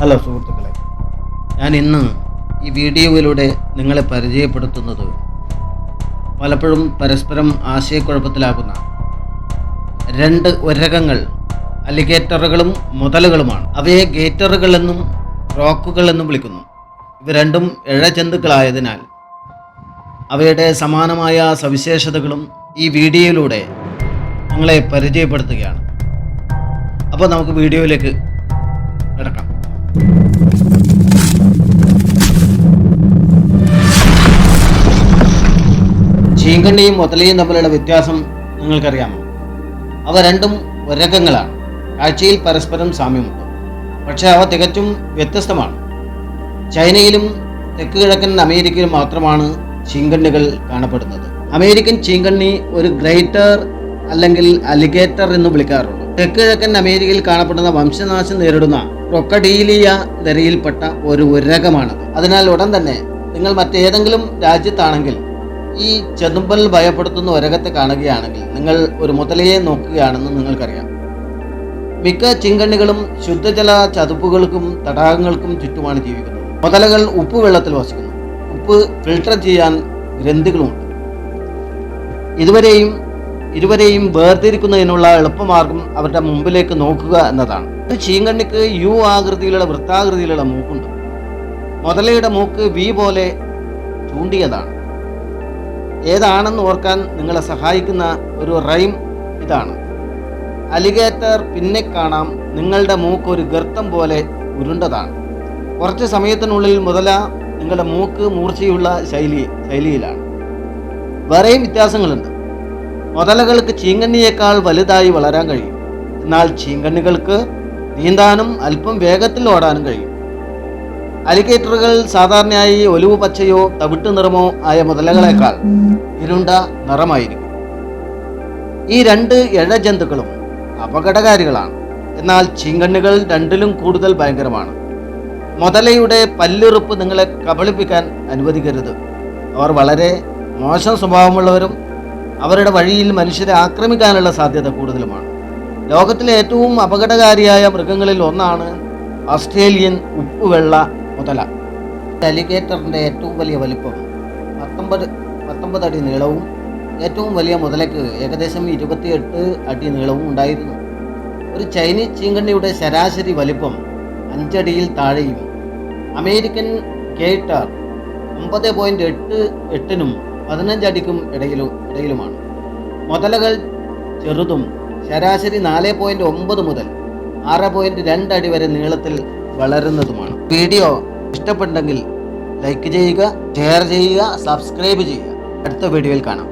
Hello സുഹൃത്തുക്കളെ, ഞാൻ ഇന്ന് ഈ വീഡിയോയിലൂടെ നിങ്ങളെ പരിചയപ്പെടുത്തുന്നത് പലപ്പോഴും പരസ്പരം ആശയക്കുഴപ്പത്തിലാകുന്ന രണ്ട് ഒരകങ്ങൾ, അലിഗേറ്ററുകളും മുതലുകളുമാണ്. അവയെ ഗേറ്ററുകൾ എന്നും റോക്കുകൾ എന്നും വിളിക്കുന്നു. ഇവ രണ്ടും ഇഴജന്തുക്കളായതിനാൽ അവയുടെ സമാനമായ സവിശേഷതകളും ഈ വീഡിയോയിലൂടെ നിങ്ങളെ പരിചയപ്പെടുത്തുകയാണ്. അപ്പോൾ നമുക്ക് വീഡിയോയിലേക്ക് കിടക്കാം. ചീങ്കണ്ണിയും മുതലയും തമ്മിലുള്ള വ്യത്യാസം നിങ്ങൾക്കറിയാമോ? അവ രണ്ടും ഒരകങ്ങളാണ്. കാഴ്ചയിൽ പരസ്പരം സാമ്യമുണ്ട്, പക്ഷേ അവ തികച്ചും വ്യത്യസ്തമാണ്. ചൈനയിലും തെക്ക് കിഴക്കൻ അമേരിക്കയിലും മാത്രമാണ് ചീങ്കണ്ണികൾ കാണപ്പെടുന്നത്. അമേരിക്കൻ ചീങ്കണ്ണി ഒരു ഗ്രേറ്റർ അല്ലെങ്കിൽ അലിഗേറ്റർ എന്ന് വിളിക്കാറുണ്ട്. തെക്ക് കിഴക്കൻ അമേരിക്കയിൽ കാണപ്പെടുന്ന വംശനാശം നേരിടുന്ന ക്രൊക്കഡീലിയ നിരയിൽപ്പെട്ട ഒരു ഉരകമാണത്. അതിനാൽ ഉടൻ തന്നെ നിങ്ങൾ മറ്റേതെങ്കിലും രാജ്യത്താണെങ്കിൽ ഈ ചെതുമ്പൽ ഭയപ്പെടുത്തുന്ന ഉരകത്തെ കാണുകയാണെങ്കിൽ നിങ്ങൾ ഒരു മുതലയെ നോക്കുകയാണെന്ന് നിങ്ങൾക്കറിയാം. മിക്ക ചീങ്കണ്ണികളും ശുദ്ധജല ചതുപ്പുകൾക്കും തടാകങ്ങൾക്കും ചുറ്റുമാണ് ജീവിക്കുന്നത്. മുതലകൾ ഉപ്പുവെള്ളത്തിൽ വസിക്കുന്നു. ഉപ്പ് ഫിൽട്ടർ ചെയ്യാൻ ഗ്രന്ഥികളുമുണ്ട്. ഇരുവരെയും വേർതിരിക്കുന്നതിനുള്ള എളുപ്പമാർഗം അവരുടെ മുമ്പിലേക്ക് നോക്കുക എന്നതാണ്. ഒരു ചീങ്കണ്ണിക്ക് യു ആകൃതിയിലുള്ള വൃത്താകൃതിയിലുള്ള മൂക്കുണ്ട്. മുതലയുടെ മൂക്ക് വി പോലെ ചൂണ്ടിയതാണ്. ഏതാണെന്ന് ഓർക്കാൻ നിങ്ങളെ സഹായിക്കുന്ന ഒരു റൈം ഇതാണ്: അലിഗേറ്റർ പിന്നെ കാണാം, നിങ്ങളുടെ മൂക്ക് ഒരു ഗർത്തം പോലെ ഉരുണ്ടതാണ്. കുറച്ച് സമയത്തിനുള്ളിൽ മുതല നിങ്ങളുടെ മൂക്ക് മൂർച്ചയുള്ള ശൈലിയിലാണ്. വേറെയും വ്യത്യാസങ്ങളുണ്ട്. മുതലകൾക്ക് ചീങ്കണ്ണിയേക്കാൾ വലുതായി വളരാൻ കഴിയും. എന്നാൽ ചീങ്കണ്ണികൾക്ക് നീന്താനും അല്പം വേഗത്തിൽ ഓടാനും കഴിയും. അലിഗേറ്ററുകൾ സാധാരണയായി ഒലിവ് പച്ചയോ തവിട്ട് നിറമോ ആയ മുതലകളേക്കാൾ ഇരുണ്ട നിറമായിരിക്കും. ഈ രണ്ട് ഇഴജന്തുക്കളും അപകടകാരികളാണ്. എന്നാൽ ചീങ്കണ്ണികൾ രണ്ടിലും കൂടുതൽ ഭയങ്കരമാണ്. മുതലയുടെ പല്ലുറുപ്പ് നിങ്ങളെ കബളിപ്പിക്കാൻ അനുവദിക്കരുത്. അവർ വളരെ മോശം സ്വഭാവമുള്ളവരും അവരുടെ വഴിയിൽ മനുഷ്യരെ ആക്രമിക്കാനുള്ള സാധ്യത കൂടുതലുമാണ്. ലോകത്തിലെ ഏറ്റവും അപകടകാരിയായ മൃഗങ്ങളിൽ ഒന്നാണ് ഓസ്ട്രേലിയൻ ഉപ്പുവെള്ള മുതല. അലിഗേറ്ററിൻ്റെ ഏറ്റവും വലിയ വലിപ്പം 19 അടി നീളവും ഏറ്റവും വലിയ മുതലയ്ക്ക് ഏകദേശം 28 അടി നീളവും ഉണ്ടായിരുന്നു. ഒരു ചൈനീസ് ചീങ്കണ്ണിയുടെ ശരാശരി വലിപ്പം 5 അടിയിൽ താഴെയും അമേരിക്കൻ ഗേറ്റർ 9.88-നും 15 അടിക്കും ഇടയിലുമാണ്. മുതലകൾ ചെറുതും ശരാശരി 4.9 മുതൽ 6.2 അടി വരെ നീളത്തിൽ വളരുന്നതുമാണ്. വീഡിയോ ഇഷ്ടപ്പെട്ടെങ്കിൽ ലൈക്ക് ചെയ്യുക, ഷെയർ ചെയ്യുക, സബ്സ്ക്രൈബ് ചെയ്യുക. അടുത്ത വീഡിയോയിൽ കാണാം.